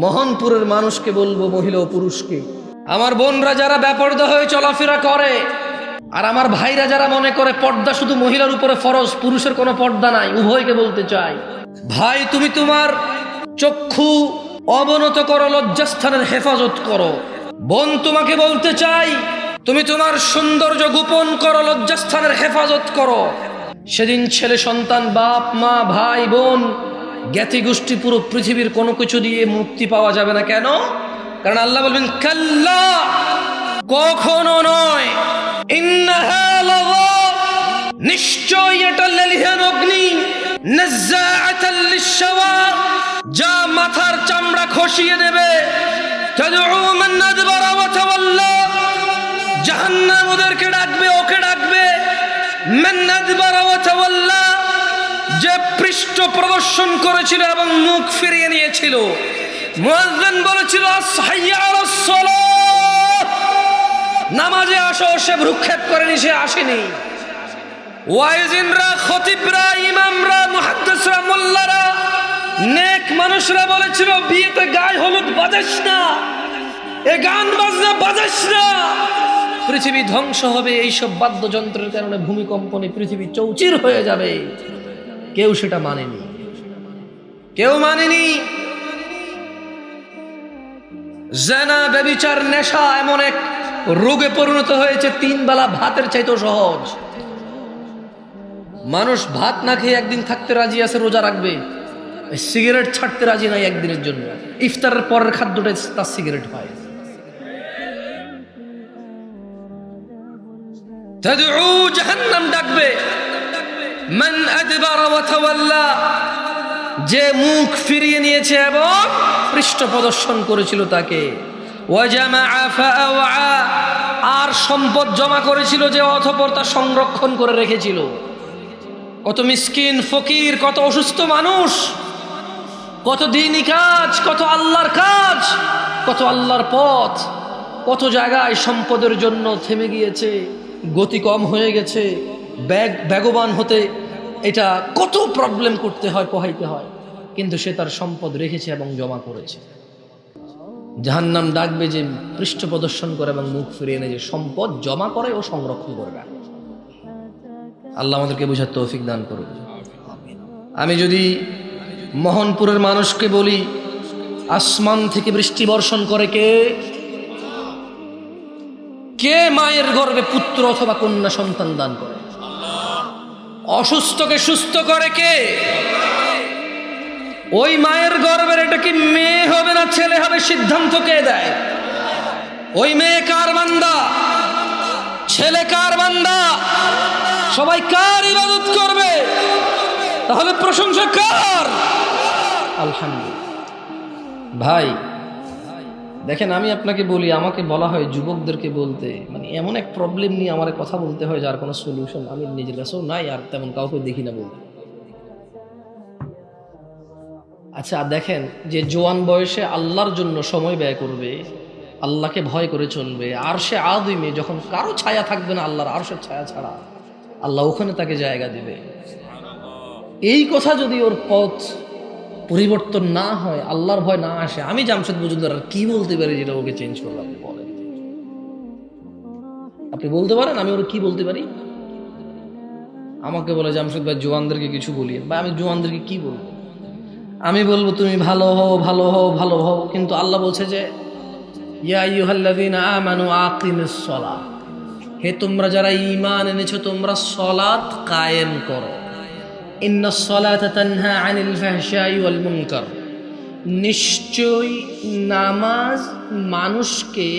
মোহনপুরের মানুষকে বলবো, মহিলা ও পুরুষকে, আমার বোনরা যারা বেপরদা হয়ে চলাফেরা করে, আর আমার ভাইরা যারা মনে করে পর্দা শুধু মহিলার উপরে ফরজ, পুরুষের কোনো পর্দা নাই, উভয়কে বলতে চাই, ভাই তুমি তোমার চক্ষু অবনত করো, লজ্জাস্থানের হেফাজত করো। বোন তোমাকে বলতে চাই, তুমি তোমার সৌন্দর্য গোপন করো, লজ্জাস্থানের হেফাজত করো। সেদিন ছেলে সন্তান, বাপ মা, ভাই বোন, জ্ঞাতি গোষ্ঠী, পুরো পৃথিবীর কোনো কিছু দিয়ে মুক্তি পাওয়া যাবে না। কেন? কারণ আল্লাহ বলবেন কাল্লা, কখনো নয়, ইন্নাহা লাযা, নিশ্চয় এটা লেলিহান অগ্নি, নাযাআতাল লিশ-শাওয়া, যা মাথার চামড়া খসিয়ে দেবে, তাদউ মান আদবারা ওয়া তাওয়াল্লা, জাহান্নাম ওদেরকে ডাকবে, ওকে ডাকবে। মান আদবারা ওয়া তাওয়াল্লা, যে পৃষ্ঠ প্রদর্শন করেছিল এবং মুখ ফিরিয়ে নিয়েছিল। মুয়াজ্জিন বলেছিল আসহাইয়া আলাস সালাহ, নামাজে আসো, সে ভ্রুক্ষেপ করেনি, সে আসেনি। ওয়াইজিনরা, খতিবরা, ইমামরা, মুহাদ্দিসরা, মোল্লারা, নেক মানুষরা বলেছিল বিয়েতে গায়ে হলুদ বাজাস না, এ গান বাজনা বাজাস না, পৃথিবী ধ্বংস হবে, এইসব বাদ্যযন্ত্রের কারণে ভূমিকম্পনে পৃথিবী চৌচির হয়ে যাবে। কেউ সেটা মানেনি, কেউ মানেনি। জিনা, ব্যভিচার, নেশা এমন এক রোগে পরিণত হয়েছে, 3 বেলা ভাতের চাইতেও সহজ। মানুষ ভাত না খেয়ে একদিন থাকতে রাজি আছে, রোজা রাখবে, সিগারেট ছাড়তে রাজি নাই একদিনের জন্য। ইফতারের পরের খাদ্যটা তার সিগারেট হয়। তাদউ, জাহান্নাম ডাকবে। মান আদবারা ওয়া তাওয়াল্লা, যে মুখ ফিরিয়ে নিয়েছে এবং পৃষ্ঠ প্রদর্শন করেছিল তাকে। ওয়া জামাআ ফাআওয়া, আর সম্পদ জমা করেছিল যে অতঃপর তা সংরক্ষণ করে রেখেছিল। কত মিসকিন, ফকির, কত অসুস্থ মানুষ, কত দ্বীনি কাজ, কত আল্লাহর কাজ, কত আল্লাহর পথ, কত জায়গায় সম্পদের জন্য থেমে গিয়েছে, গতি কম হয়ে গেছে, বেগবান হতে এটা কত প্রবলেম করতে হয়, পোহাইতে হয়, কিন্তু সে তার সম্পদ রেখেছে এবং জমা করেছে। জাহান্নাম ডাকবে যে পৃষ্ঠ প্রদর্শন করে এবং মুখ ফিরিয়ে এনে যে সম্পদ জমা করে ও সংরক্ষণ করে রাখে। আল্লাহ আমাদেরকে বুঝার তৌফিক দান করুন। আমি যদি মোহনপুরের মানুষকে বলি, আসমান থেকে বৃষ্টি বর্ষণ করে কে? কে মায়ের গর্ভে পুত্র অথবা কন্যা সন্তান দান করে? অসুস্থকে সুস্থ করে কে? ওই মায়ের গর্ভের এটা কি মেয়ে হবে না ছেলে হবে, সিদ্ধান্ত কে দেয়? ওই মেয়ে কার বান্দা? ছেলে কার বান্দা? সবাই কার ইবাদত করবে? তাহলে প্রশংসা কার? আলহামদুলিল্লাহ। ভাই দেখেন, আমি আপনাকে বলি, আমাকে বলা হয় যুবকদেরকে বলতে, মানে এমন এক প্রবলেম নিয়ে আমার কথা বলতে হয় যার কোনো সলিউশন আমি নিজের কাছেও নাই, আর তেমন কাউকে দেখি না বলতে। আচ্ছা দেখেন, যে জোয়ান বয়সে আল্লাহর জন্য সময় ব্যয় করবে, আল্লাহকে ভয় করে চলবে, আরশে আযিমে যখন কারো ছায়া থাকবে না আল্লাহর আরশের ছায়া ছাড়া, আল্লাহ ওখানে তাকে জায়গা দিবে। এই কথা যদি ওর পথ পরিবর্তন না হয়, আল্লাহর ভয় না আসে, আমি জামশেদ মজুমদার আর কি বলতে পারি যেটা ওকে চেঞ্জ করবো? আপনি বলেন, আপনি বলতে পারেন আমি ওর কি বলতে পারি? আমাকে বলে জামশেদ ভাই জোয়ানদেরকে কিছু বলি, বা আমি জোয়ানদেরকে কি বলবো? আমি বলবো তুমি ভালো হও, ভালো হও, ভালো হও, কিন্তু আল্লাহ বলছে যে ইয়া আইয়ুহাল্লাযীনা আমানু আকিমিস সালাহ, হে তোমরা যারা ঈমান এনেছো তোমরা সালাত কায়েম করো। ইন্নাস সালাতা তানহা আনিল ফাহশাই ওয়াল মুনকার, নিশ্চয় নামাজ মানুষকে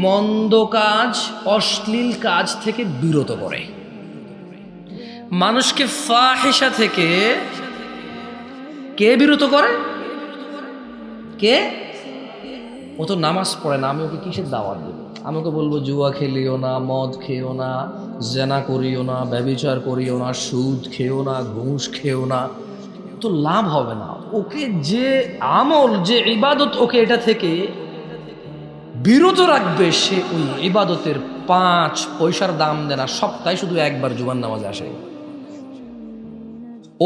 মন্দ কাজ, অশ্লীল কাজ থেকে বিরত করে, মানুষকে ফাহিশা থেকে কে বিরত করে? কে? ও তো নামাজ পড়ে না, আমি ওকে কিসের দাওয়াত দেব? আমাকে বলবো জুয়া খেলিও না, মদ খেও না, জেনা করিও না, ব্যভিচার করিও না, সুদ খেও না, ঘুষ খেও না, তো লাভ হবে না। ওকে যে আমল, যে ইবাদত ওকে এটা থেকে বিরত রাখবে, সে ওই ইবাদতের 5 পয়সার দাম দেয় না, সপ্তাহে শুধু একবার জুমার নামাজ আসে।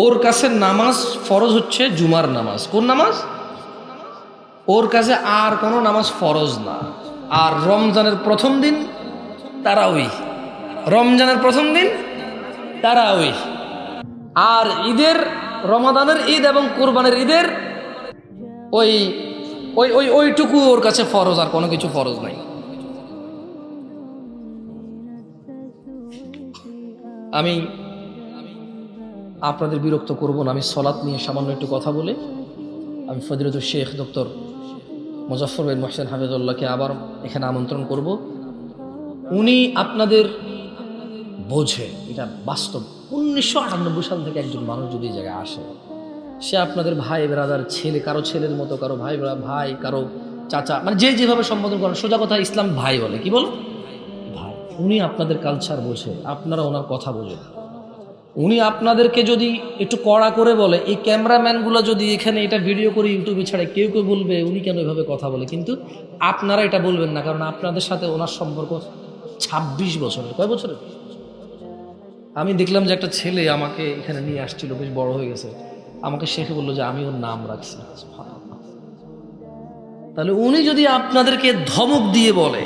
ওর কাছে নামাজ ফরজ হচ্ছে জুমার নামাজ। কোন নামাজ? ওর কাছে আর কোনো নামাজ ফরজ না। আর রমজানের প্রথম দিন তারাউই, রমজানের প্রথম দিন তারাউই, আর ঈদের, রমাদানের ঈদ এবং কোরবানের ঈদের ওই ওই ওই ওইটুকু ওর কাছে ফরজ, আর কোনো কিছু ফরজ নাই। আমি আপনাদের বিরক্ত করব না, আমি সলাৎ নিয়ে সামান্য একটু কথা বলে আমি ফজিলতুল শেখ ডক্টর মুজাফফর বিন মোহসেন হাফিজুল্লাহকে আবার এখানে আমন্ত্রণ করব। উনি আপনাদের বোঝে, এটা বাস্তব। 1998 সাল থেকে একজন মানুষ যদি এই জায়গায় আসে, সে আপনাদের ভাই ব্রাদার, ছেলে, কারো ছেলের মতো, কারো ভাই, কারো চাচা, মানে যে যেভাবে সম্বোধন করেন, সোজা কথা ইসলাম ভাই বলে, কি বল ভাই। উনি আপনাদের কালচার বোঝে, আপনারা ওনার কথা বোঝেন। উনি আপনাদেরকে যদি একটু কড়া করে বলে, এই ক্যামেরাম্যানগুলো যদি এখানে এটা ভিডিও করে ইউটিউবে ছাড়ে, কেউ কেউ বলবে উনি কেন এভাবে কথা বলে, কিন্তু আপনারা এটা বলবেন না, কারণ আপনাদের সাথে ওনার সম্পর্ক 26 বছরের। কয় বছরের? আমি দেখলাম যে একটা ছেলে আমাকে এখানে নিয়ে আসছিল, বেশ বড় হয়ে গেছে, আমাকে শেখে বললো যে আমি ওর নাম রাখছি। তাহলে উনি যদি আপনাদেরকে ধমক দিয়ে বলে,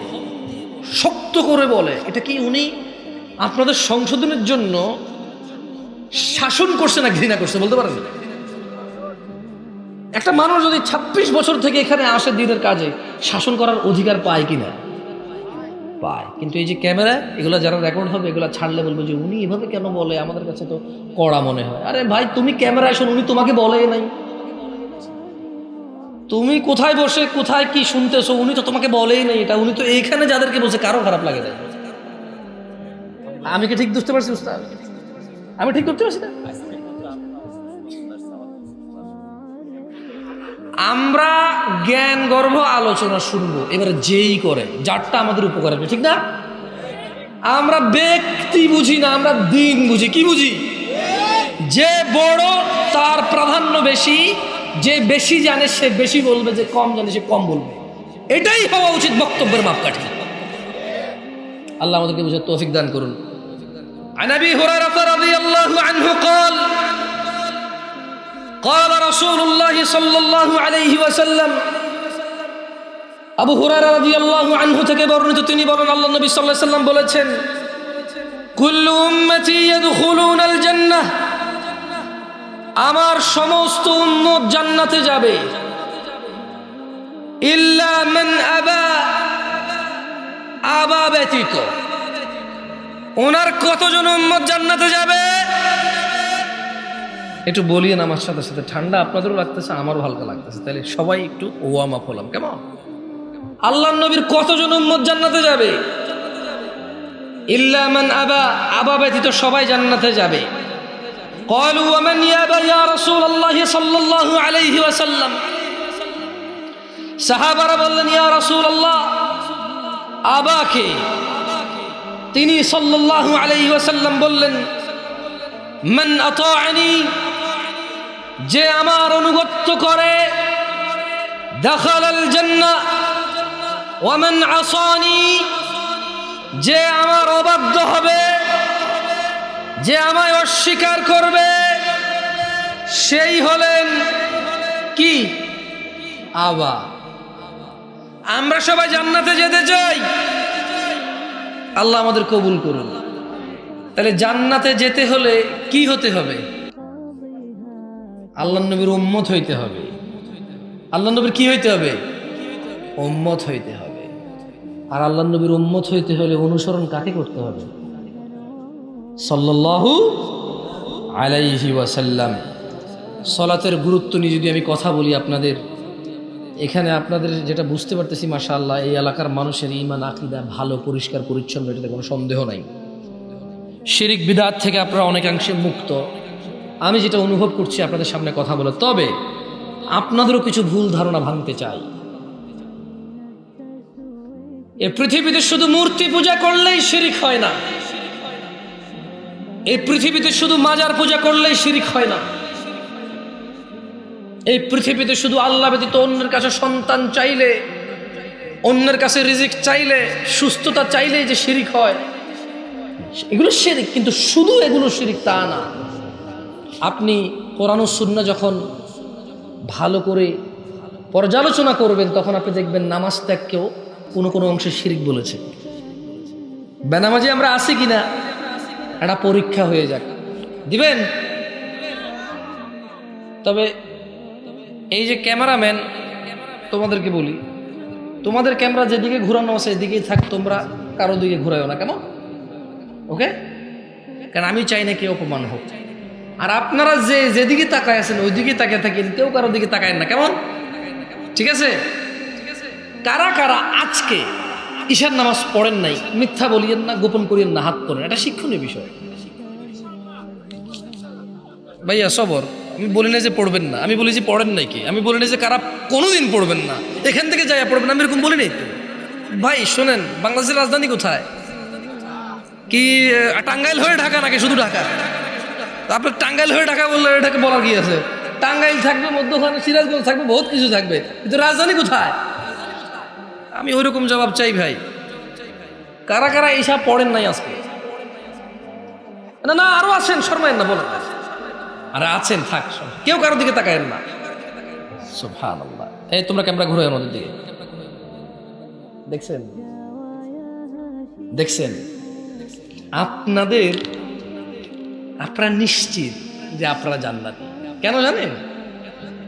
শক্ত করে বলে, এটা কি উনি আপনাদের সংশোধনের জন্য শাসন করছে না ঘৃণা করছে, বলতে পারেন? একটা মানুষ যদি 26 বছর থেকে এখানে আসে দিনের কাজে, শাসন করার অধিকার পায় কিনা? পায়। কিন্তু এই যে ক্যামেরা, এগুলো যারা রেকর্ড হবে, এগুলো ছাড়লে বলবো যে উনি এভাবে কেন বলে, আমাদের কাছে তো কড়া মনে হয়। আরে ভাই, তুমি ক্যামেরায় শোন, উনি তোমাকে বলে নাই। তুমি কোথায় বসে কোথায় কি শুনতেছো, উনি তো তোমাকে বলেই নাই এটা। উনি তো এইখানে যাদেরকে বলছে, কারো খারাপ লাগে না। আমি কি ঠিক বুঝতে পারছি উস্তাদ? আমি ঠিক করতে পারছি না? আমরা জ্ঞান গর্ভ আলোচনা শুনবো, এবারে যেই করে যারটা আমাদের উপকার হবে, ঠিক না? আমরা ব্যক্তি বুঝি না, আমরা দিন বুঝি। কি বুঝি? যে বড় তার প্রাধান্য বেশি, যে বেশি জানে সে বেশি বলবে, যে কম জানে সে কম বলবে। এটাই হওয়া উচিত বক্তব্যের মাপকাঠি। আল্লাহ আমাদেরকে বুঝে তৌফিক দান করুন। عن أبي هريرة رضي الله عنه قال قال رسول الله صلى الله عليه وسلم আবু হুরায়রা রাদিয়াল্লাহু আনহু থেকে বর্ণিত, তিনি বলেন আল্লাহ নবী সাল্লাল্লাহু আলাইহি ওয়াসাল্লাম বলেছেন, কুল্লু উম্মতি ইয়াদখুলুনাল জান্নাহ, আমার সমস্ত উম্মত জান্নাতে যাবে, ইল্লা মান আবা, আবা ব্যতীত। ওনার কতজন উম্মত জান্নাতে যাবে? একটু বলিয়েন আমার সাথে সাথে, ঠান্ডা আপনাদেরও লাগতেছে, আমারও হালকা লাগতেছে, তাহলে সবাই একটু ওয়ার্ম আপ হলাম, কেমন? আল্লাহর নবীর কতজন উম্মত জান্নাতে যাবে? ইল্লা মান আবা, আবা ব্যতীত সবাই জান্নাতে যাবে। ক্বালু ওয়া মান ইয়াবা ইয়া রাসূলুল্লাহ সাল্লাল্লাহু আলাইহি ওয়াসাল্লাম, সাহাবারা বললেন, ইয়া রাসূলুল্লাহ, আবাকে? তিনি সাল্লাল্লাহু আলাইহি ওয়াসাল্লাম বললেন, মান আতাআনি, যে আমার অনুগত্য করে, দাখালাল জান্নাহ, ওয়া মান আসানি, যে আমার অবাধ্য হবে, যে আমায় অস্বীকার করবে, সেই হলেন কি? আবা। আমরা সবাই জান্নাতে যেতে চাই, আল্লাহ আমাদের কবুল করুন। তাহলে জান্নাতে যেতে হলে কি হতে হবে? আল্লাহ নবীর উম্মত হইতে হবে। আল্লাহ নবীর কি হইতে হবে? উম্মত হইতে হবে। আর আল্লাহ নবীর উম্মত হইতে হলে অনুসরণ কাকে করতে হবে? সাল্লাল্লাহু আলাইহি ওয়াসাল্লাম। সালাতের গুরুত্ব নিয়ে যদি আমি কথা বলি আপনাদের, এখানে আপনাদের যেটা বুঝতে পারতেছি, মাশাআল্লাহ, এই এলাকার মানুষের ঈমান আকীদা ভালো, পরিষ্কার পরিচ্ছন্ন, এটাতে কোনো সন্দেহ নাই। শিরিক বিদআত থেকে আপনারা অনেকাংশে মুক্ত, আমি যেটা অনুভব করছি আপনাদের সামনে কথা বলে। তবে আপনাদেরও কিছু ভুল ধারণা ভাঙতে চাই। এই পৃথিবীতে শুধু মূর্তি পূজা করলেই শিরিক হয় না, এই পৃথিবীতে শুধু মাজার পূজা করলেই শিরিক হয় না, এই পৃথিবীতে শুধু আল্লাহ ব্যতীত অন্যের কাছে সন্তান চাইলে, অন্যের কাছে রিজিক চাইলে, সুস্থতা চাইলে যে শিরিক হয়, এগুলো শিরিক। কিন্তু শুধু এগুলো শিরিক তা না। আপনি কোরআন ও সুন্নাহ যখন ভালো করে পর্যালোচনা করবেন, তখন আপনি দেখবেন নামাজ ত্যাগকেও কোনো কোনো অংশে শিরক বলেছে। বেনামাজি আমরা আছি কিনা একটা পরীক্ষা হয়ে যাক, দিবেন? তবে এই যে ক্যামেরাম্যান, তোমাদেরকে বলি, তোমাদের ক্যামেরা যেদিকে ঘুরানো আছে এদিকেই থাক, তোমরা কারো দিকে ঘুরাইও না, কেমন? ওকে? কারণ আমি চাই না কেউ অপমান হোক। আর আপনারা যেদিকে তাকায় আছেন ওইদিকে তাকিয়ে থাকেন, কেউ কারো দিকে তাকায় না, কেমন? ঠিক আছে? কারা কারা আজকে ঈশার নামাজ পড়েন নাই, মিথ্যা বলিয়েন না, গোপন করিয়েন না, হাত তোলেন। এটা শিক্ষণীয় বিষয় ভাইয়া, সবর। আমি বলি না যে পড়বেন না, আমি বলি যে পড়েন নাই কি, আমি বলি না যে কারা কোনোদিন পড়বেন না এখান থেকে যাইয়া পড়বেন, আমি এরকম বলি নাই তো। ভাই শোনেন, বাংলাদেশের রাজধানী কোথায়? কি টাঙ্গাইল হয়ে ঢাকা নাকি শুধু ঢাকা? আপনার টাঙ্গাইল হয়ে ঢাকা বললে এটাকে বলার কি আছে? টাঙ্গাইল থাকবে, মধ্যখানে সিরাজগঞ্জ থাকবে, বহুত কিছু থাকবে, কিন্তু রাজধানী কোথায়? আমি ওইরকম জবাব চাই ভাই। কারা কারা এইসব পড়েন নাই আজকে? না না, আরো আছেন, শর্মায়েন না, বলেন। আরে আছেন, থাক, কেউ কারোর দিকে তাকায়েন না। সুবহানাল্লাহ। এই তোমরা ক্যামেরা ঘুরাও আমাদের দিকে। দেখছেন দেখছেন আপনারা নিশ্চিত যে আপনারা জান্নাতি। কেন জানেন?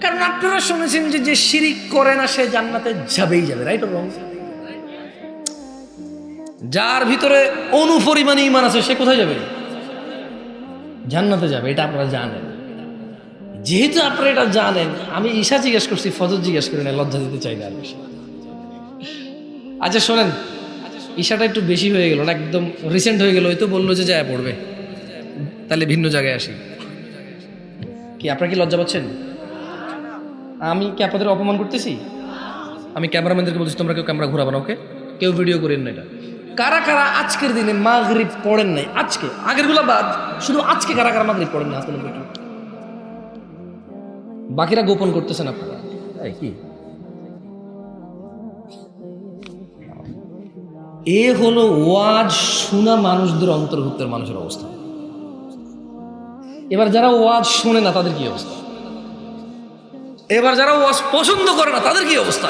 কারণ আপনারা শুনেছেন যে শিরিক করে না সে জান্নাতে যাবেই যাবে, রাইট অর রং? যার ভিতরে অনুপরিমাণ ঈমান আছে সে কোথায় যাবে? জান্নাতে যাবে, এটা আপনারা জানেন। যেহেতু আপনারা এটা জানেন, আমি ঈশা জিজ্ঞেস করছি, ফজর জিজ্ঞেস করি না, লজ্জা দিতে চাই না আর বেশি। আচ্ছা শোনেন, ঈশাটা একটু বেশি হয়ে গেল না, একদম রিসেন্ট হয়ে গেল, ওই তো বললো যে যায় পড়বে, তাহলে ভিন্ন জায়গায় আসি। কি আপনারা কি লজ্জা পাচ্ছেন? আমি কি আপনাদের অপমান করতেছি? আমি ক্যামেরাম্যানদেরকে বলছি তোমরা কেউ ক্যামেরা ঘুরাবো না, ওকে? কেউ ভিডিও করেন না। এটা কারা কারা আজকের দিনে মাগরিব পড়েন নাই? আজকে, আগেরগুলা বাদ, শুধু আজকে কারা কারা মাগরিব পড়েন না? হাত তুলে দেখি। বাকিরা গোপন করতেছেন আপনারা। এই কি এ হলো ওয়াজ শোনা মানুষদের অন্তর্ভুক্তের মানুষের অবস্থা। এবার যারা ওয়াজ শোনে না তাদের কি অবস্থা? এবার যারা ওয়াজ পছন্দ করে না তাদের কি অবস্থা?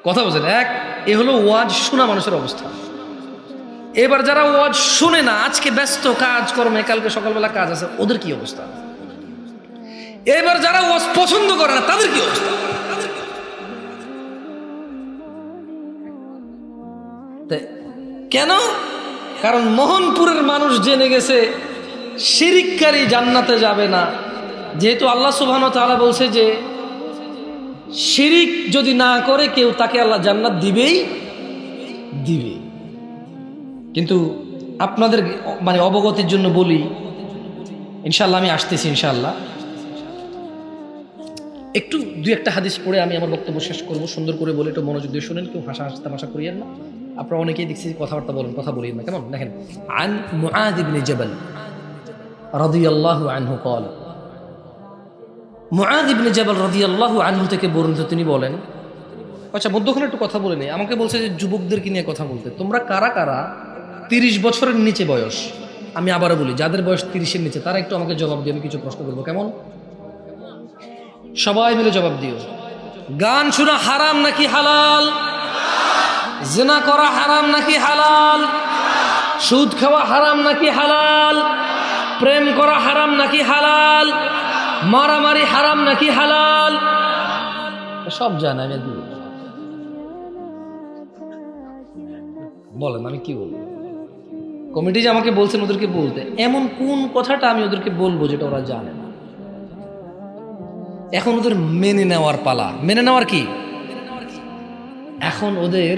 কথা বলছেন? এ হলো ওয়াজ শোনা মানুষের অবস্থা। এবার যারা ওয়াজ শুনে না, আজকে ব্যস্ত কাজ কর্মে, কালকে সকালবেলা কাজ আছে, ওদের কি অবস্থা? এবার যারা ওয়াজ পছন্দ করে না তাদের কি অবস্থা? কেন? কারণ মোহনপুরের মানুষ জেনে গেছে শিরিককারী জান্নাতে যাবে না। যেহেতু আল্লাহ সুবহানাহু ওয়া তাআলা বলছে যে শিরিক যদি না করে কেউ, তাকে আল্লাহ জান্নাত দিবেই দিবে। কিন্তু আপনাদের মানে অবগতির জন্য বলি, ইনশাআল্লাহ আমি আসতেছি, ইনশাআল্লাহ একটু দুই একটা হাদিস পড়ে আমি আমার বক্তব্য শেষ করব। সুন্দর করে বলে একটু মনোযোগ দিয়ে শুনেন, কেউ তামাশা করিয়েন না। আপনারা অনেকেই দেখছি কথাবার্তা বলেন, কথা বলিয়েন না, কেমন? দেখেন, আন মুআয ইবনে জাবাল রাদিয়াল্লাহু আনহু قال, মুআয ইবনে জাবাল রাদিয়াল্লাহু আনহু থেকে বর্ণিত, তিনি বলেন, আচ্ছা মধ্যখানে একটু কথা বলে নেই, আমাকে বলছে যে যুবকদেরকে নিয়ে কথা বলতে। তোমরা কারা কারা 30 বছরের নিচে বয়স, আমি আবারও বলি, যাদের বয়স 30-এর নিচে, তারা একটু আমাকে জবাব দিয়ে, আমি কিছু প্রশ্ন করবো, কেমন? সবাই মিলে জবাব দিও। গান শোনা হারাম নাকি হালাল? জিনা করা হারাম নাকি হালাল? সুদ খাওয়া হারাম নাকি হালাল? প্রেম করা হারাম নাকি হালাল? মারামারি হারাম নাকি হালাল? সব জানে, আমি বলেন, আমি কি বলবো? কমিটি যে আমাকে বলছেন ওদেরকে বলতে, এমন কোন কথাটা আমি ওদেরকে বলবো যেটা ওরা জানে না? এখন ওদের মেনে নেওয়ার পালা। মেনে নেওয়ার কি? এখন ওদের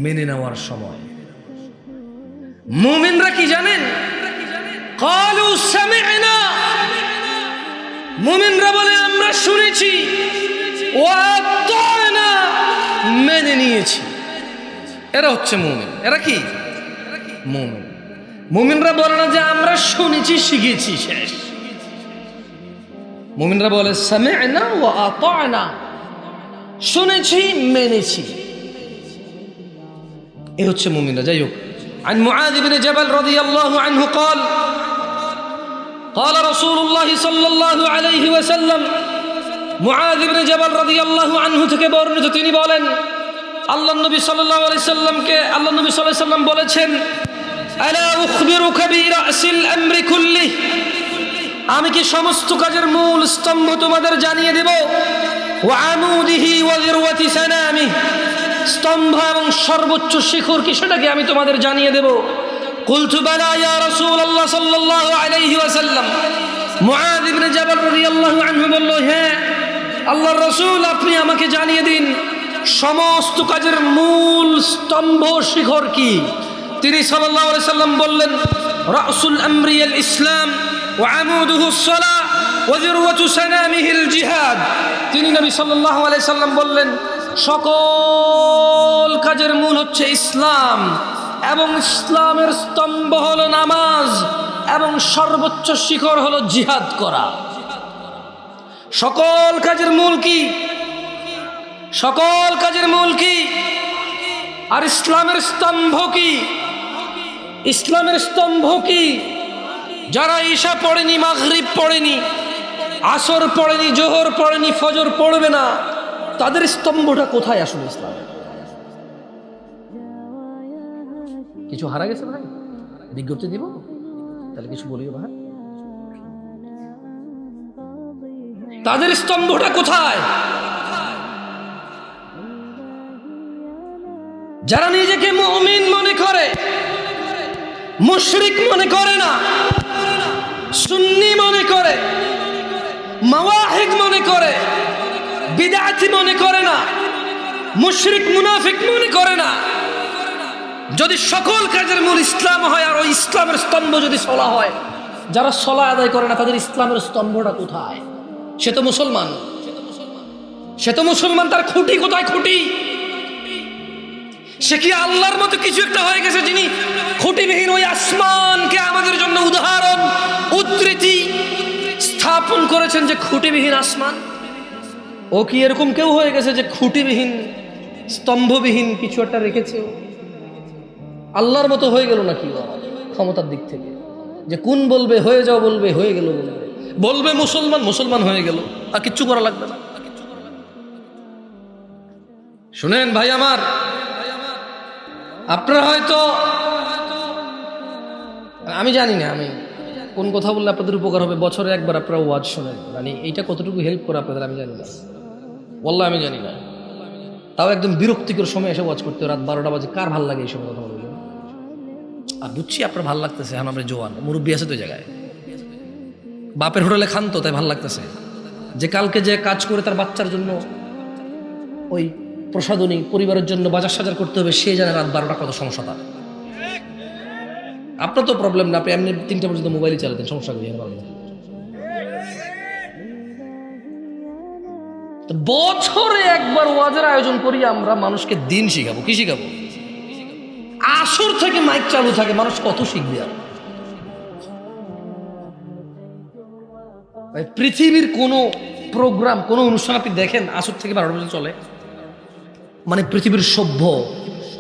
মেনে নেওয়ার সময়। মুমিনরা কি জানেন? ক্বালু সামি'না, মুমিনরা বলে আমরা শুনেছি, ওয়া আতা'না, মেনে নিয়েছি। এরা হচ্ছে মুমিন। এরা কি মুমিন? মুমিনরা বলে না যে আমরা শুনেছি শিখেছি শেষ। মুমিনরা বলে সামি'না ওয়া আতা'না, শুনেছি মেনেছি। এ হচ্ছে মুমিনরা। যাই হোক, عن معاذ بن جبل رضي الله عنه قال, قال رسول الله صلى الله عليه وسلم, মুআয ইবনে জাবাল রাদিয়াল্লাহু আনহু থেকে বর্ণিত, তিনি বলেন আল্লাহর নবী সাল্লাল্লাহু আলাইহি সাল্লাম বলেছেন, আলা উখবিরুকা বিরাসিল আমরি কুল্লিহি, আমি কি সমস্ত কাজের মূল স্তম্ভ তোমাদের জানিয়ে দেব, ওয়া আমুদিহি ওয়া যিরওয়াতি সানামিহি, স্তম্ভ এবং সর্বোচ্চ শিখর কি সেটাকে আমি তোমাদের জানিয়ে দেব। কুলতু বালা ইয়া রাসূলুল্লাহ সাল্লাল্লাহু আলাইহি ওয়াসাল্লাম, মুআয ইবনে জাবাল রাদিয়াল্লাহু আনহু বলল, হ্যাঁ আল্লাহর রাসূল, আপনি আমাকে জানিয়ে দিন সমস্ত কাজের মূল স্তম্ভ শিখর কি। তিনি সাল্লাল্লাহু আলাইহি সাল্লাম বললেন, রাসুল আমরি আল ইসলাম ওয়া আমুদুহু আস-সালাহ ওয়া যিরওয়াতু সানামিহি আল জিহাদ। তিনি নবী সাল্লাল্লাহু আলাইহি সাল্লাম বললেন, সকল কাজের মূল হচ্ছে ইসলাম, এবং ইসলামের স্তম্ভ হলো নামাজ, এবং সর্বোচ্চ শিখর হলো জিহাদ করা। সকল কাজের মূল কি? সকল কাজের মূল কি? আর ইসলামের স্তম্ভ কি? ইসলামের স্তম্ভ কি? যারা ঈশা পড়েনি, মাগরিব পড়েনি, আসর পড়েনি, জোহর পড়েনি, ফজর পড়বে না, তাদের স্তম্ভটা কোথায় আসলে ইসলাম? কিছু হারা গেছে ভাই? বিজ্ঞপ্তি দিব তাহলে কিছু বলিও ভাই, তাদের স্তম্ভটা কোথায়? যারা নিজেকে মুমিন মনে করে, মুশরিক মনে করে না, সুন্নি মনে করে, মাওয়াহিদ মনে করে, বিদআতি মনে করে না, মুশরিক মুনাফিক মনে করে না, যদি সকল কাজের মূল ইসলাম হয় আর ওই ইসলামের স্তম্ভ যদি সলা হয়, যারা সলা আদায় করে না তাদের ইসলামের স্তম্ভটা কোথায়? সে তো মুসলমান, সে তো মুসলমান, তার খুঁটি কোথায়? খুঁটি সে কি আল্লাহর মতো কিছু একটা হয়ে গেছে যিনি খুঁটিবিহীন ওই আসমানকে আমাদের জন্য উদাহরণ উদ্ধৃতি স্থাপন করেছেন, যে খুঁটিবিহীন আসমান? ও কি এরকম কেউ হয়ে গেছে যে খুঁটিবিহীন স্তম্ভবিহীন কিছু একটা রেখেছে? আল্লাহর মতো হয়ে গেল নাকি ক্ষমতার দিক থেকে, যে কোন বলবে হয়ে যাও, বলবে হয়ে গেল, বলবে মুসলমান, মুসলমান হয়ে গেল, আর কিচ্ছু করা লাগবে না। শুনেন ভাই আমার, আপনারা হয়তো, আমি জানি না আমি কোন কথা বললে আপনাদের উপকার হবে, বছরে একবার আপনারা ওয়াজ শোনেন, মানে এইটা কতটুকু হেল্প করে আপনাদের আমি জানি না, বললাম আমি জানি না। তাও একদম বিরক্তিকর সময় এসে ওয়াজ করতে, রাত 12টা বাজে, কার ভাল লাগে এই সময় কথা বলবেন? আর বুঝছি আপনার ভাল লাগতেছে, এখন আমরা জোয়ান মুরব্বী আছে তো জায়গায়, বাপের হোটেলে খান তো, তাই ভাল লাগতেছে। যে কালকে যে কাজ করে তার বাচ্চার জন্য ওই প্রসাদনী পরিবারের জন্য বাজার সাজার করতে হবে, সে জানে রাত 12টা কত সমস্যা তার। আপনার তো প্রবলেম না, আপনি এমনি 3টা পর্যন্ত মোবাইলই চালাতেন, সমস্যা করি। বছরে একবার ওয়াজের আয়োজন করি আমরা, মানুষকে দিন শিখাবো। কি শিখাবো? আসর থেকে মাইক চালু থাকে, মানুষ কত শিখবে? আর পৃথিবীর কোন প্রোগ্রাম, কোন অনুষ্ঠান আপনি দেখেন আসর থেকে 12টা পর্যন্ত চলে? মানে পৃথিবীর সভ্য,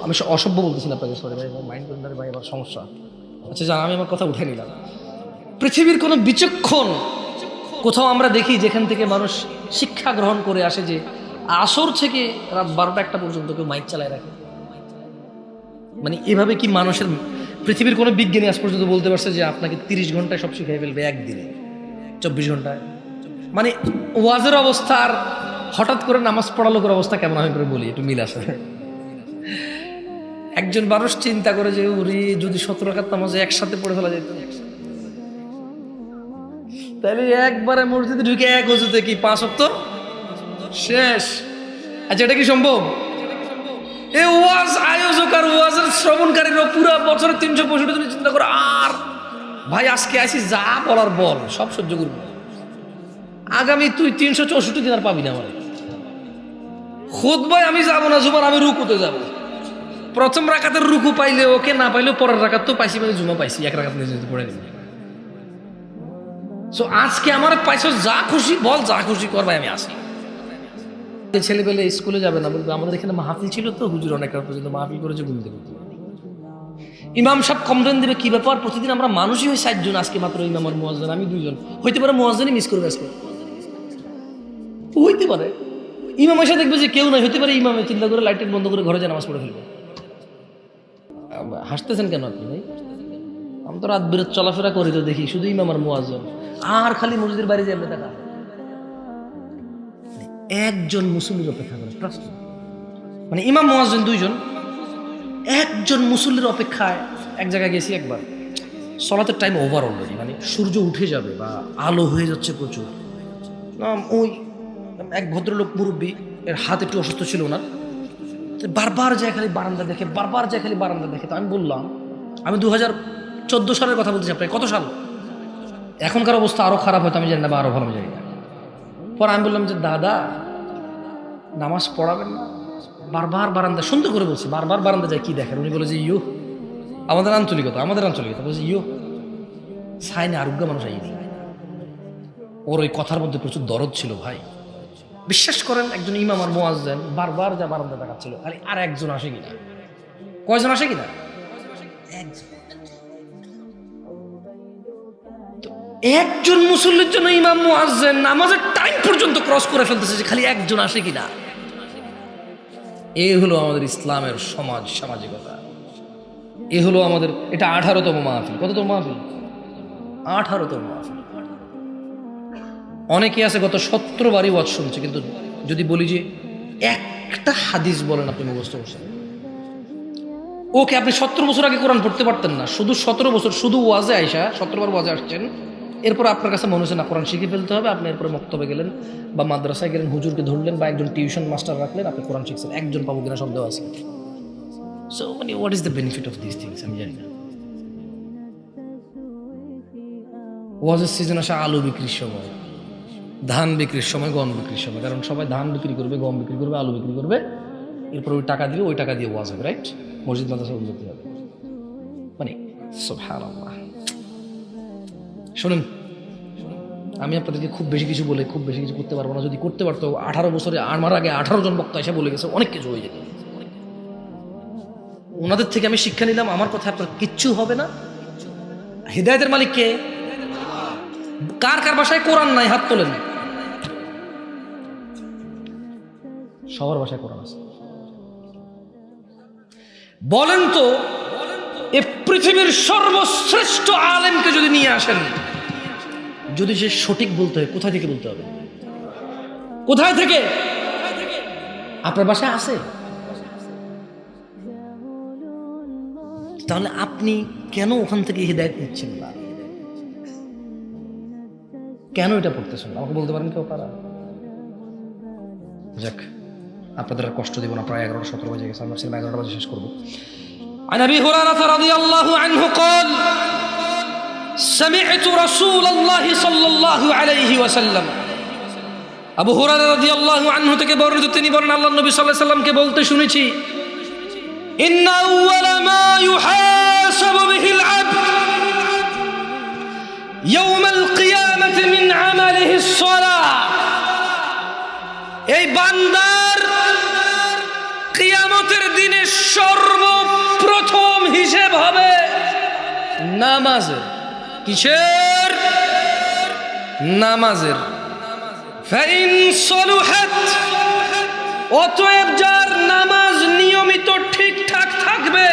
আমি অসভ্য বলতেছি না আপনাকে, সরি ভাই, মাইন্ড করেন ভাই, আমার সমস্যা। আচ্ছা জান, আমি আমার কথা উঠে নিলাম। পৃথিবীর কোনো বিচক্ষণ কোথাও আমরা দেখি যেখান থেকে মানুষ শিক্ষা গ্রহণ করে আসে, যে আসর থেকে রাত 12টা 1টা পর্যন্ত কেউ মাইক চালায় রাখে? মানে এভাবে কি মানুষের, পৃথিবীর কোনো বিজ্ঞানী আজ পর্যন্ত বলতে পারছে যে আপনাকে 30 ঘন্টায় সব শিখাই ফেলবে একদিনে, 24 ঘন্টায়? মানে ওয়াজের অবস্থা আর হঠাৎ করে নামাজ পড়া লোকের অবস্থা কেমন হয় করে বলি, একটু মিল আসে। একজন মানুষ চিন্তা করে যে উরি যদি 17 রাকাত নামাজ একসাথে পড়ে ফেলা যেত, তাহলে একবারে মসজিদে ঢুকে এক ওযুতে কি 5 ওয়াক্ত শেষ। আচ্ছা এটা কি সম্ভব? এই ওয়াজ আয়োজক আর ওয়াজের শ্রবণকারীরা পুরো বছরে 365 দিন চিন্তা করে, আর ভাই আজকে আসি যা বলার বল, সব সহ্য করব, আগামী তুই 364 দিন আর পাবি না। মানে খুতবায় আমি যাবো না জুমার, আমি রুকুতে যাব। প্রথম রাকাতের রুকু পাইলে ওকে, না পাইলেও পরের রাকাত তো পাইছি, মানে জুমা পাইছি, এক রাকাত নিজে পড়ে নেব। সো আজকে আমার পাইছো, যা খুশি বল, যা খুশি কর ভাই, আমি আসি। ছেলেবেলে স্কুলে যাবে না, বলবে আমাদের এখানে মাহফিল ছিল তো, হুজুর অনেক রাত পর্যন্ত মাহফিল করেছে, ঘুমতে ঘুমতে। ইমাম সাহেব কমপ্লেন দেবে, কি ব্যাপার প্রতিদিন আমরা মানুষই হই 60 জন, আজকে মাত্র ইমাম আর মুয়াজ্জিন আমি 2 জন, হইতে পারে মুয়াজ্জিনই মিস করবে আজকে। হইতে পারে ইমাম এসে দেখবে যে কেউ নাই, হইতে পারে ইমামে চিন্তা করে লাইট বন্ধ করে ঘরে যায় নামাজ পড়ে ফেলবে। হাসতেছেন কেন আপনি ভাই? আমি তো রাত বিরাত চলাফেরা করি, তো দেখি শুধু ইমাম আর মুয়াজ্জিন, আর খালি মসজিদের বাইরে যাবে দেখা একজন মুসল্লির অপেক্ষা করে। মানে ইমাম মুয়াজ্জিন দুইজন, একজন মুসল্লির অপেক্ষায় এক জায়গায় গেছি একবার, সলাতের টাইম ওভার অলরেডি, মানে সূর্য উঠে যাবে বা আলো হয়ে যাচ্ছে প্রচুর। ওই এক ভদ্রলোক মুরব্বী, এর হাত একটু অসুস্থ ছিল না, বারবার যায় খালি বারান্দা দেখে, বারবার যায় খালি বারান্দা দেখে। তো আমি বললাম, আমি 2014 সালের কথা বলতেছি, আপনার কত সাল? এখনকার অবস্থা আরো খারাপ হয়তো, আমি জানি না, বা আরো ভালো আমি জানি না। পর আমি বললাম যে দাদা নামাজ পড়াবেন না? বারবার বারান্দা, সুন্দর করে বলছি, বারবার বারান্দা যায় কি দেখেন? উনি বলে যে ইয়ো, আমাদের আঞ্চলিকতা বলছে ইয়ো সাইনে আরোগ্য মানুষ আইনি। ওর ওই কথার মধ্যে প্রচুর দরদ ছিল ভাই। বিশ্বাস করেন, একজন ইমাম আর মুয়াজ্জিন বারবার যা বারান্দা দেখাচ্ছিল, খালি আর একজন আসে কিনা। কয়জন আসে কিনা? একজন মুসল্লির জন্য ইমাম মুয়াজ্জিন নামাজের টাইম পর্যন্ত ক্রস করে ফেলতেছে যে খালি একজন আসে কিনা। এই হলো আমাদের ইসলামের সামাজিকতা। এ হলো আমাদের, এটা 18তম মাহফিল। কততম মাহফিল? 18তম মাহফিল। অনেকে আছে গত 17 বারই ওয়াজ শুনছে, কিন্তু যদি বলি যে একটা হাদিস বলেন আপনি মুখস্থ করছেন, ওকে আপনি 17 বছর আগে কোরআন পড়তে পারতেন না, শুধু 17 বছর শুধু ওয়াজে আইসা 17 বার ওয়াজে আসছেন, এরপর আপনার কাছে মনে হচ্ছে না কোরআন শিখে ফেলতে হবে, আপনি এরপরে মক্তবে গেলেন বা মাদ্রাসায় গেলেন, হুজুরকে ধরলেন বা একজন টিউশন মাস্টার রাখলেন, আপনি কোরআন শিখছেন। একজন পাবো কিনা সন্দেহ আছে। সো মানে what is the benefit of this things আমি জানি না। ওয়াজের সিজন আসে আলু বিক্রির সময়, ধান বিক্রির সময়, গম বিক্রির সময়, কারণ সবাই ধান বিক্রি করবে, গম বিক্রি করবে, আলু বিক্রি করবে, এরপর ওই টাকা দিবে, ওই টাকা দিয়ে ওয়াজ হবে, রাইট? মসজিদ মাদ্রাসা উন্নতি হবে। মানে সুবহানাল্লাহ। শুনুন, আমি আপনাদেরকে খুব বেশি কিছু বলে খুব বেশি কিছু করতে পারবো না। যদি করতে পারতো, 18 বছরে আমার আগে 18 জন বক্তা এসে বলে গেছে, অনেক কিছু হয়ে যেত। ওনাদের থেকে আমি শিক্ষা নিলাম, আমার কথা আপনার কিচ্ছু হবে না। হিদায়াতের মালিক কে? কার কার বাসায় কোরআন নাই? হাত তোলেন। সবার বাসায় কোরআন আছে। বলেন তো, এ পৃথিবীর সর্বশ্রেষ্ঠ আলেমকে যদি নিয়ে আসেন, যদি সে সঠিক বলতে হয়, কোথায় থেকে বলতে হবে? কোথায় থেকে? আপনার বাসায় আছে? তাহলে আপনি কেন ওখান থেকে হিদায়াত নিচ্ছেন না? কেন এটা পড়তেছেন? আমাকে বলতে পারেন কেউ? পারা যাক, আপনাদের আর কষ্ট দিব না। প্রায় 11-17 বাজে গেছে, আমরা 11টা বাজে শেষ করবো। عن أبي هريرة رضي الله عنه قال سمعت رسول الله صلى الله عليه وسلم আবু হুরায়রা রাদিয়াল্লাহু আনহু থেকে বর্ণিত, তিনি বলেন আল্লাহর নবী সাল্লাল্লাহু আলাইহি ওয়াসাল্লামকে বলতে শুনেছি, ইন্না আউওয়ালা মা ইউহাসাবু বিহিল আবদ ইয়াউমাল কিয়ামাতি মিন আমালিহিস সালাহ। এই বান্দার কিয়ামতের দিনে সর্বপ্রথম হিসেব হবে নামাজের। কিসের? নামাজের। ফাইন সলুহাত, অতএব যার নামাজ নিয়মিত ঠিকঠাক থাকবে,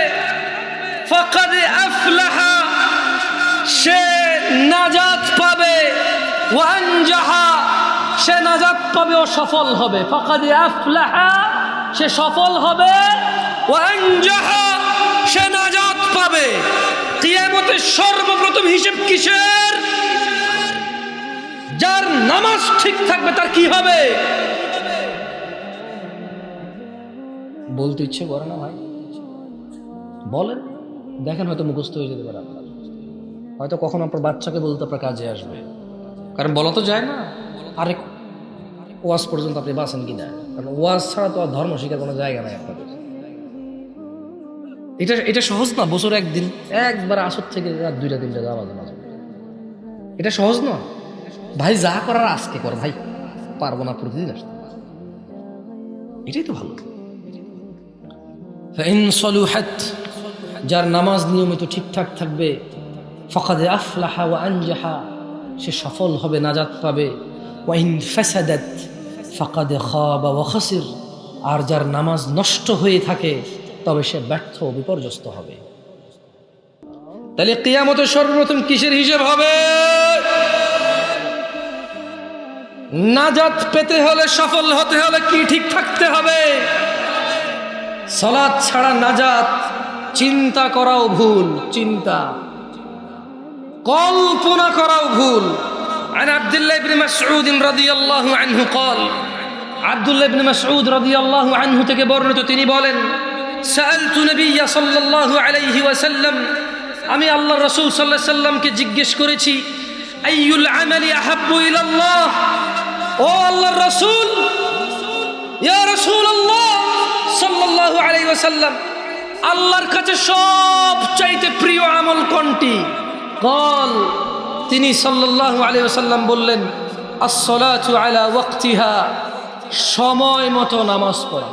ফাকাদ আফলাহা, সে নাজাত পাবে, ওয়া আনজাহা, সে নাজাত পাবে ও সফল হবে। ফাকাদ আফলাহা, সে সফল হবে, ওয়া আনজাহা, সে নাজাত পাবে। কিয়ামতের সর্বপ্রথম হিসেব কিসের? যার নামাজ ঠিক থাকবে তার কি হবে? বলতে ইচ্ছে করে না ভাই? বলেন, দেখেন, হয়তো মুখস্থ হয়ে যেতে পারে আপনার, হয়তো কখন আপনার বাচ্চাকে বলতে আপনার কাজে আসবে। কারণ বলা তো যায় না, আরেক ওয়াজ পর্যন্ত আপনি বাঁচেন কিনা, কারণ ওয়াজ ছাড়া তো আর ধর্ম শিখার কোনো জায়গা নাই আপনাদের। এটা সহজ না, বছর একদিন একবার আসর থেকে রাত 2টা-3টা যাওয়া যায়, এটা সহজ না ভাই। যা করার আজকে কর ভাই, পারবো না প্রতিদিন আসতে। এটাই তো ভালো। ফাইন সলুহাত, যার নামাজ নিয়মিত ঠিকঠাক থাকবে, ফাকাদ আফলাহা ওয়া আনজাহা, সে সফল হবে, নাজাত পাবে। ওয়াইন ফাসাদাত ফাকাদ খাবা ওয়া খাসির, আর যার নামাজ নষ্ট হয়ে থাকে তবে সে ব্যর্থ বিপর্যস্ত হবে। তাহলে কিয়ামতের সর্বপ্রথম কিসের হিসাব হবে? নাজাত পেতে হলে, সফল হতে হলে কি ঠিক থাকতে হবে? সালাত ছাড়া নাজাত চিন্তা করাও ভুল, চিন্তা কল্পনা করাও ভুল। عن عبد الله بن مسعود رضي الله عنه قال, আব্দুল্লাহ ইবনে মাসউদ রাদিয়াল্লাহু আনহু থেকে বর্ণিত, তিনি বলেন, সাআলতু নবিয়্য সাল্লাল্লাহু আলাইহি ওয়াসাল্লাম, আমি আল্লাহর রাসূল সাল্লাল্লাহু আলাইহি সাল্লামকে জিজ্ঞেস করেছি, আইয়ুল আমালি আহাব্বু ইলাল্লাহ, ও আল্লাহর রাসূল, ইয়া রাসূলুল্লাহ সাল্লাল্লাহু আলাইহি ওয়াসাল্লাম, আল্লাহর কাছে সবচাইতে প্রিয় আমল কোনটি? قال, তিনি সাল্লাল্লাহু আলাইহি ওয়াসাল্লাম বললেন, আস-সালাতু আলা ওয়াক্তিহা, সময় মতো নামাজ পড়া।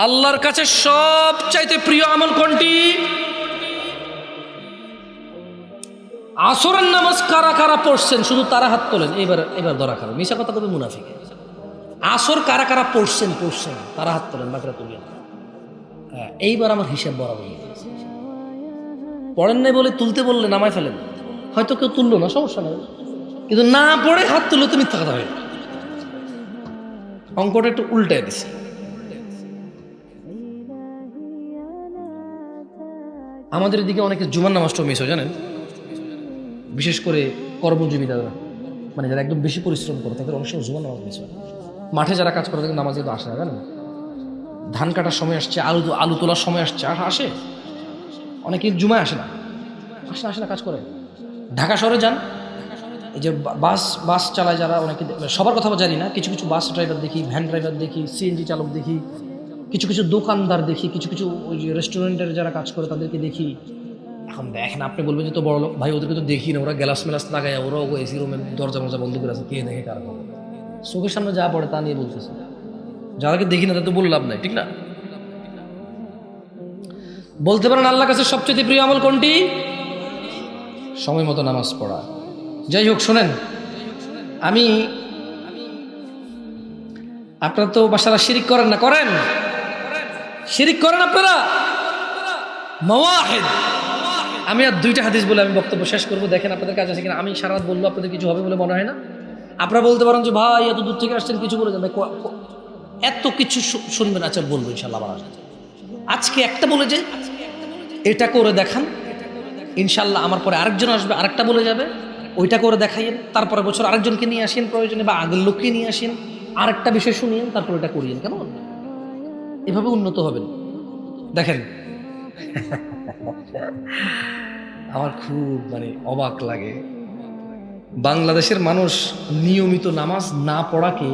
আল্লাহর কাছে সবচাইতে প্রিয় আমল কোনটি? আসরের নামাজ কারা কারা পড়ছেন শুধু তারা হাত তোলেন। এবার ধরা খাবে, মিশা কথা কবে মুনাফিক। আসর কারা কারা পড়ছেন তারা হাত তোলেন, বাকিরা তুলিয়েন। হ্যাঁ, এইবার আমার হিসাব বরাবর। পড়েন নাই বলে তুলতে বললে নামায় ফেলেন, হয়তো কেউ তুললো না, সমস্যা নেই, কিন্তু না পড়ে হাত তুললে তো মিথ্যা কথা হবে। অঙ্কটা একটু উল্টায় দিছে। আমাদের এদিকে অনেকে জুমার নামাজটাও মিস হয় জানেন, বিশেষ করে কর্মজীবী যারা, মানে যারা একদম বেশি পরিশ্রম করে তাদের অনেক সময় জুমার নামাজ মিস হয়। মাঠে যারা কাজ করে তাদের নামাজ কিন্তু আসে না জানেন। ধান কাটার সময় আসছে, আলু তোলার সময় আসছে, আসে, অনেকে জুমায় আসে না কাজ করে। ঢাকা শহরে যান, এই যে বাস চালায় যারা, অনেকে, সবার কথা জানি না, কিছু কিছু বাস ড্রাইভার দেখি, ভ্যান ড্রাইভার দেখি, সিএনজি চালক দেখি, কিছু কিছু দোকানদার দেখি, কিছু কিছু ওই যে রেস্টুরেন্টের যারা কাজ করে তাদেরকে দেখি। এখন দেখেন, আপনি বলবেন যে তো বড় লোক, ভাই ওদেরকে তো দেখি না, ওরা গ্যালাস মেলাস লাগায়, ওরা এসি রুমের দরজা মজা বন্ধ করে আছে, কে দেখে কার খবর, চোখের সামনে যা পড়ে তা নিয়ে বলতেছে। যাদেরকে দেখি না তাদের তো বললাম নাই, ঠিক না? বলতে পারেন আল্লাহর কাছে সবচেয়ে প্রিয় আমল কোনটি? সময় মতো নামাজ পড়া। যাই হোক, শোনেন, আমি, আপনারা তো বাসারা শিরিক করেন না? করেন, শিরিক করেন আপনারা? মাওয়াহিদ। আমি আর দুইটা হাদিস বলে আমি বক্তব্য শেষ করবো। দেখেন আপনাদের কাছে আছে কিনা। আমি সারা রাত বলবো, আপনাদের কিছু হবে বলে মনে হয় না। আপনারা বলতে পারেন যে ভাই এত দূর থেকে আসছেন, কিছু বলে যাবে, এত কিছু শুনবেন। আচ্ছা বলবো ইনশাল্লাহ। আবার আজকে একটা বলে যে এটা করে দেখান, ইনশাল্লাহ আমার পরে আরেকজন আসবে, আরেকটা বলে যাবে, ওইটা করে দেখাইয়েন, তারপরে বছর আরেকজনকে নিয়ে আসেন প্রয়োজনে, বা আগের লোককে নিয়ে আসেন, আরেকটা বিষয় শুনিয়েন, তারপর এটা করিয়েন। কেমন? এভাবে উন্নত হবেন। দেখেন, আমার খুব অবাক লাগে, বাংলাদেশের মানুষ নিয়মিত নামাজ না পড়াকে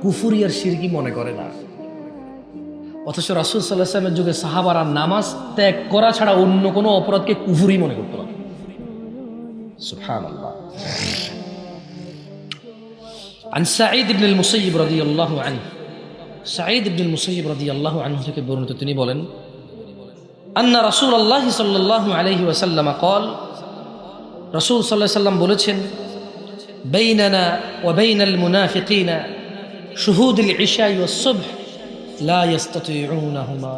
কুফরি আর শিরকি মনে করে না, অথচ রাসূল সাল্লাল্লাহু আলাইহি ওয়াসাল্লামের যুগে সাহাবারা নামাজ ত্যাগ করা ছাড়া অন্য কোনো অপরাধকে কুফরি মনে করত না। সুবহানাল্লাহ। عن سعيد بن المسيب رضي الله عنه, سعيد بن المسيب رضي الله عنه থেকে বর্ণিত, তিনি বলেন, أن رسول الله صلى الله عليه وسلم قال, রাসূল সাল্লাল্লাহু আলাইহি ওয়াসাল্লাম বলেছেন, بيننا وبين المنافقين شهود العشاء والصبح لا يستطيعونهما.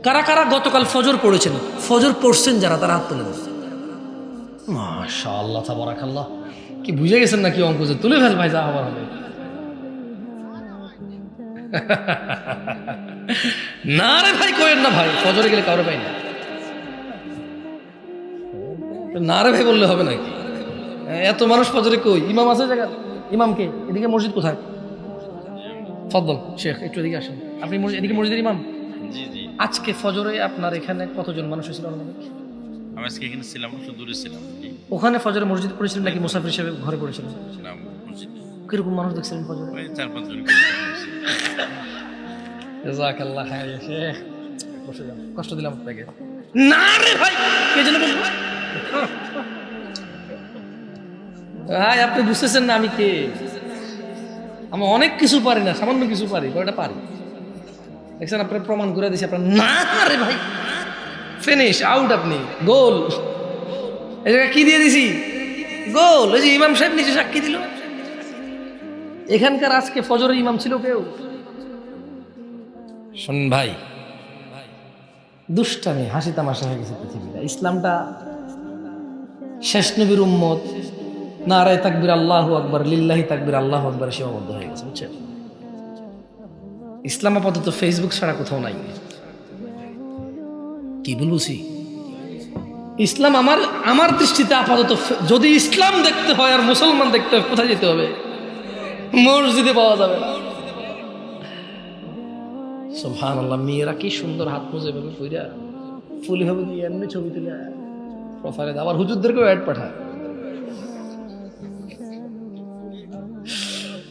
কারা কারা গতকাল ফজর পড়েছেন? ফজর পড়ছেন যারা, তারা হাত তুলেন। মাশাআল্লাহ, তাবারাকাল্লাহ। কি বুঝে গেছেন নাকি অঙ্ক? যে তুলে ফেল ভাই, যা হবার হবে। না রে ভাই, কইেন না ভাই, ফজরে গেলে কারো পাই না। না রে ভাই বললে হবে নাকি? এত মানুষ ফজরে কই? ইমাম আছে জায়গা? ইমামকে এদিকে মসজিদ কোথায়? ফদল শেখ, একটু এদিকে আসেন। আপনি এদিকে মসজিদের ইমাম? জি জি। আজকে ফজরে আপনার এখানে কতজন মানুষ হয়েছিল? আমি আজকে এখানে ছিলাম, একটু দূরে ছিলাম। ওখানে ফজরে মসজিদ পড়েছিলেন নাকি মুসাফির হিসেবে ঘরে পড়েছিলেন? কিরকম মানুষ দেখছিলেন ফজরে? 4-5 জন। জাযাকাল্লাহ খাইর শেখ, বসে যান, কষ্ট দিলাম আপনাকে। না রে ভাই, কে যেন বলবো? ভাই আপনি বুঝতেছেন না আমি কে? আমি অনেক কিছু পারি না, সামান্য কিছু পারি, কয়টা পারি দেখছেন? আপনার প্রমাণ করে দিয়েছি। আপনার না রে ভাই, ফিনিশ, আউট, আপনি গোল। এই জায়গায় কি দিয়ে দিছি? গোল। ওই যে ইমাম সাহেব নিচে সাক্ষী দিল, এখানকার আজকে ফজরের ইমাম ছিল কেউ? শোন ভাই, দুষ্টামি হাসি তামাশা হয়ে গেছে পৃথিবীটা। ইসলামটা শেষ নবীর উম্মত, নারায়ে তাকবীর আল্লাহু আকবার, লিল্লাহি তাকবীর আল্লাহু আকবার সীমাবদ্ধ হয়ে গেছে, বুঝছেন? ইসলাম আপাতত ফেসবুক ছাড়া কোথাও নাই। কি বলছি, ইসলাম আমার দৃষ্টিতে আপাতত, যদি ইসলাম দেখতে হয় আর মুসলমান দেখতে হয়, কোথায় যেতে হবে? মসজিদে পাওয়া যাবে না। সুবহানাল্লাহ, মেয়েরা কি সুন্দর হাত মোজা এভাবে কইরা ফুলি ভাবে দিয়ে এমনি ছবি তুলে প্রোফাইলে দেয়, আবার হুজুরদেরকেও অ্যাড পাঠায়।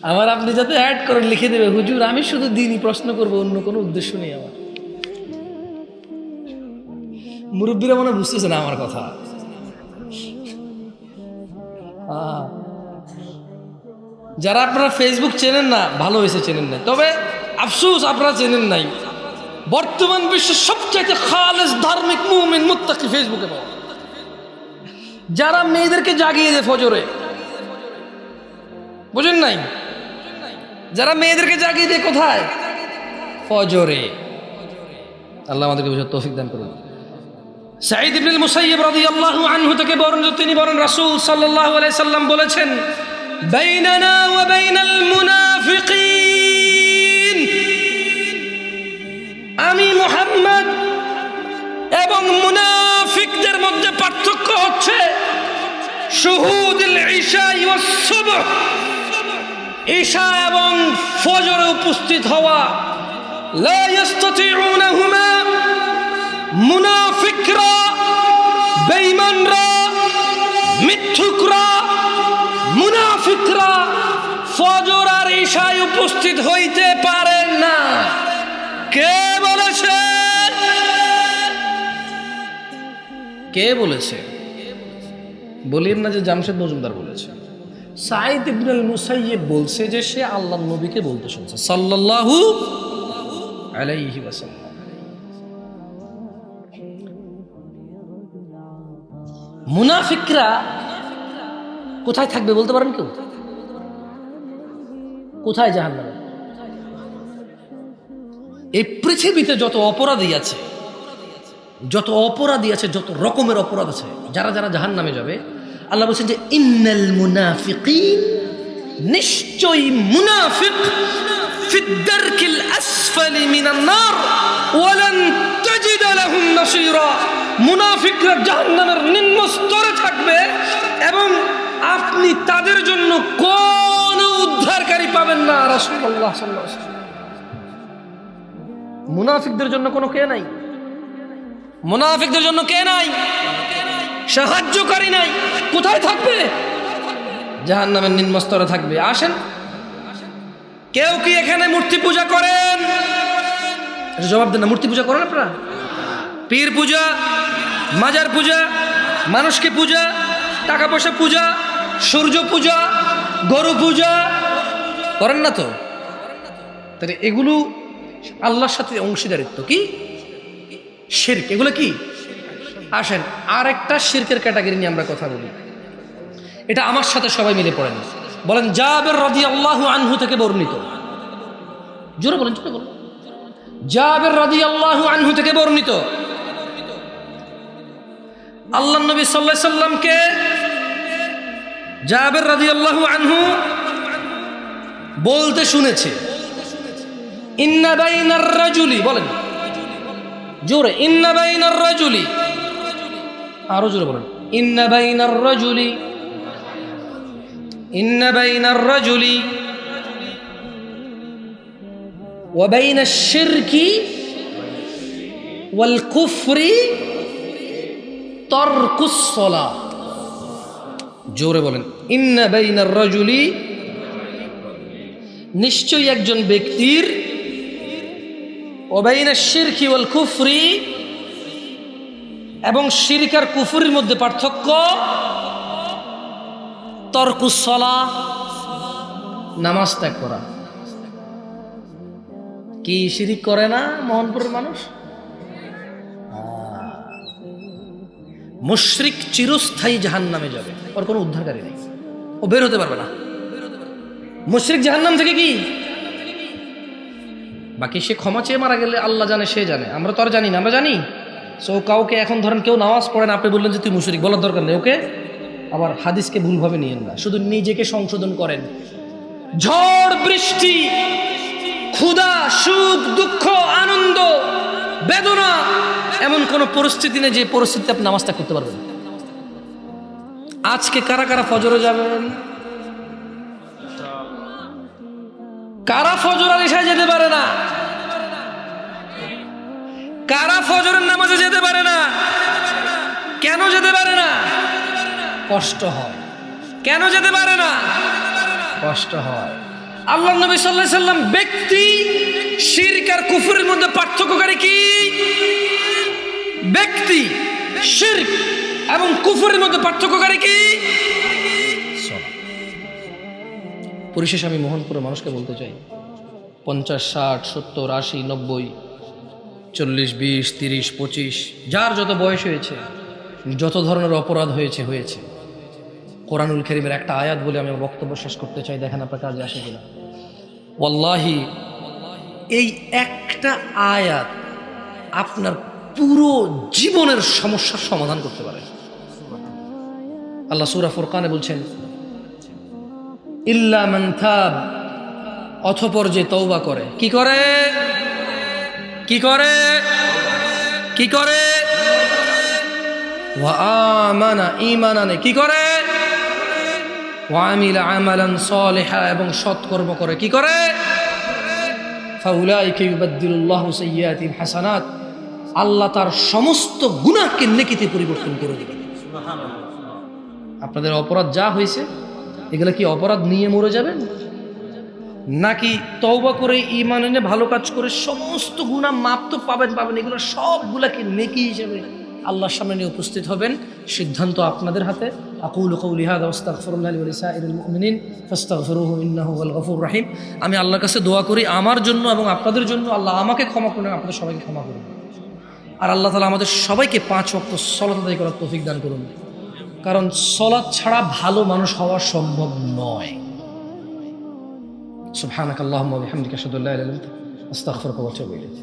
আমার আপনি যাতে অ্যাড করেন লিখে দেবে, হুজুর আমি শুধু দিনই প্রশ্ন করব, অন্য কোনো উদ্দেশ্য নেই আমার। মুরব্বীরা মনে বুঝতেছে না আমার কথা। যারা আপনারা ফেসবুক চেনেন না, ভালো হয়েছে চেনেন না, তবে আফসোস আপনারা চেনেন নাই। বর্তমান বিশ্বের সবচাইতে খালেস ধার্মিক মুমিন মুত্তাকি ফেসবুকে পাওয়া। যারা মেয়েদেরকে জাগিয়ে দেয় ফজরে, বুঝেন নাই? যারা মেয়েদেরকে জাগিয়ে দেয় কোথায়? ফজরে। আল্লাহ আমাদেরকে বুঝার তৌফিক দান করুন। সাঈদ ইবনুল মুসাইয়্যিব রাদিয়াল্লাহু আনহু থেকে বর্ণিত, তিনি বলেন রাসূল সাল্লাল্লাহু আলাইহি সাল্লাম বলেছেন, বাইনানা ওয়া বাইনাল মুনাফিকিন, আমি মুহাম্মদ এবং মুনাফিকদের মধ্যে পার্থক্য হচ্ছে শুহুদুল ইশা ওয়াস সুবহ, ঈশা এবং ফজরে উপস্থিত হওয়া। লা ইস্তাতিউনাহুমা, মুনাফিকরা, বেঈমানরা, মিথ্যুকরা, মুনাফিকরা ফজর আর ঈশায় উপস্থিত হইতে পারেন না। কে বলেছে? কে বলেছে? বলিয়েন না যে জামশেদ মজুমদার বলেছে। সাঈদ ইবনুল মুসাইয়্যিব বলছে যে সে আল্লাহর নবীকে বলতে শুনছে সাল্লাল্লাহু আলাইহি ওয়াসাল্লাম। মুনাফিকরা কোথায় থাকবে বলতে পারেন কেউ? কোথায় জাহান্নামে? এই পৃথিবীতে যত অপরাধী আছে, যত রকমের অপরাধ আছে, যারা যারা জাহান্নামে যাবে, আল্লাহ বলছেন যে ইন্নাল মুনাফিকিন, নিশ্চয়ই মুনাফিক, ফিদ দারকিল আসফালি মিনান নার ওয়া লান তাজিদ লাহুম নাসীরা, মুনাফিকরা জাহান্নামের নিম্ন স্তরে থাকবে এবং আপনি তাদের জন্য কোনো উদ্ধারকারী পাবেন না। রাসূলুল্লাহ সাল্লাল্লাহু আলাইহি ওয়াসাল্লাম, মুনাফিকদের জন্য কোনো কে নাই, মুনাফিকদের জন্য কে নাই, সাহায্যকারী নাই। কোথায় থাকবে? জাহান্নামের নিম্ন স্তরে থাকবে। আসেন, কেউ কি এখানে মূর্তি পূজা করেন? জবাব দেন না। মূর্তি পূজা করেন আপনারা? পীর পূজা, মাজার পূজা, মানুষকে পূজা, টাকা পয়সা পূজা, সূর্য পূজা, গরু পূজা করেন না তো? তাহলে এগুলো আল্লাহর সাথে অংশীদারিত্ব, কি শিরক, এগুলো কি? আসেন আর একটা শিরকের ক্যাটাগরি নিয়ে আমরা কথা বলি, এটা আমার সাথে সবাই মিলে পড়েন। বলেন জাবের রাদিয়াল্লাহু আনহু থেকে বর্ণিত, জোরে বলেন, জোরে বলেন। জাবের রাদিয়াল্লাহু আনহু থেকে বর্ণিত, আল্লাহর নবী সাল্লাল্লাহু আলাইহি সাল্লামকে জাবের রাদিয়াল্লাহু আনহু বলতে শুনেছে, ইন্না বাইনার রাজুলি, বলেন জোরে, ইন্না বাইনার রাজুলি, আরো জোরে বলেন, ইন্না বাইনার রাজুলি, ইন্না বাইনার রাজুলি ওয়া বাইনাশ শিরকি ওয়াল কুফরি তারকুস সালাহ। জোরে বলেন, ইন্না বাইনার রাজুলি, নিশ্চয়ই একজন ব্যক্তির, ওয়া বাইনাশ শিরকি ওয়াল কুফরি, এবং শিরক আর কুফরির মধ্যে পার্থক্য, তারকুস সালাহ, নামাজ ত্যাগ করা। কি শিরিক করে না মোহনপুরের মানুষ? মুশরিক চিরস্থায়ী জাহান্নামে যাবে, ওর কোনো উদ্ধারকারী নেই, ও বের হতে পারবে না। মুশরিক জাহান্নাম থেকে কি, বাকি সে ক্ষমা চেয়ে মারা গেলে আল্লাহ জানে, সে জানে, আমরা তো আর জানি না। আমরা জানি সো কাউকে এখন ধরেন কেউ নামাজ পড়ে না, আপনি বললেন যে তুই মুশরিক, বলার দরকার নেই। ওকে, আবার হাদিসকে ভুলভাবে নিয়েন না, শুধু নিজেকে সংশোধন করেন। ঝড় বৃষ্টি, ক্ষুধা, সুখ, দুঃখ, আনন্দ, বেদনা, এমন কোন পরিস্থিতি নেই যে পরিস্থিতিতে আপনি নামাজটা করতে পারবেন। আজকে কারা কারা ফজরে যাবেন? কারা ফজর আর ইশায় যেতে পারে না? কারা ফজরের নামাজে যেতে পারে না? কেন যেতে পারে না? কষ্ট হয়। কেন যেতে পারে না? কষ্ট হয়। আল্লাহ নবী সাল্লাল্লাহু আলাইহি সাল্লাম ব্যক্তি শিরক আর কুফরের মধ্যে পার্থক্যকারী কি? ব্যক্তি শিরক এবং কুফরের মধ্যে পার্থক্যকারী কি? পরিশেষে আমি মোহনপুরের মানুষকে বলতে চাই, 50, 60, 70, 80, 90, 40, 20, 30, 25, যার যত বয়স হয়েছে, যত ধরনের অপরাধ হয়েছে, কোরআনুল কারীমের একটা আয়াত বলে আমি বক্তব্য শেষ করতে চাই, দেখেন আপনার কাজে আসে কিনা। ওয়াল্লাহি এই একটা আয়াত আপনার পুরো জীবনের সমস্যার সমাধান করতে পারে। আল্লাহ সূরা ফুরকানে বলছেন, ইল্লা মান তাব, অতঃপর যে তওবা করে। কি করে? কি করে? কি করে? ওয়া আমানা, ঈমান আনে। কি করে? ওয়া আমিলা আমালান সালিহা, এবং সৎকর্ম করে। কি করে? ফাউলাইকা ইউবাদদিলুল্লাহু সাইয়্যাতিহিম হাসানাত, আল্লাহ তার সমস্ত গুনাহকে নেকিতে পরিবর্তন করে দেবেন। আপনাদের অপরাধ যা হয়েছে, এগুলা কি অপরাধ নিয়ে মরে যাবেন, নাকি তওবা করে ঈমান এনে ভালো কাজ করে সমস্ত গুনাহ মাপ তো পাবেন? এগুলো সবগুলাকে নেকি হিসেবে আল্লাহর সামনে নিয়ে উপস্থিত হবেন। সিদ্ধান্ত আপনাদের হাতে। আকুলু কওলি হাযা ওয়াস্তাগফিরুল্লাহ লি ওয়া লিসাইরিল মুমিনিন ফাস্তাগফিরুহু ইন্নাহু হুয়াল গফুরুর রহিম। আমি আল্লাহর কাছে দোয়া করি আমার জন্য এবং আপনাদের জন্য, আল্লাহ আমাকে ক্ষমা করুন, আপনাদের সবাইকে ক্ষমা করুন। আর আল্লাহ তাআলা আমাদের সবাইকে 5 ওয়াক্ত সালাত আদায় করার তৌফিক দান করুন, কারণ সালাত ছাড়া ভালো মানুষ হওয়া সম্ভব নয়। সুবহানাকাল্লাহুম্মা ওয়া বিহামদিকা আশহাদু আল্লা ইলাহা ইল্লা আনতা আস্তাগফিরুকা ওয়া আতুবু ইলাইক।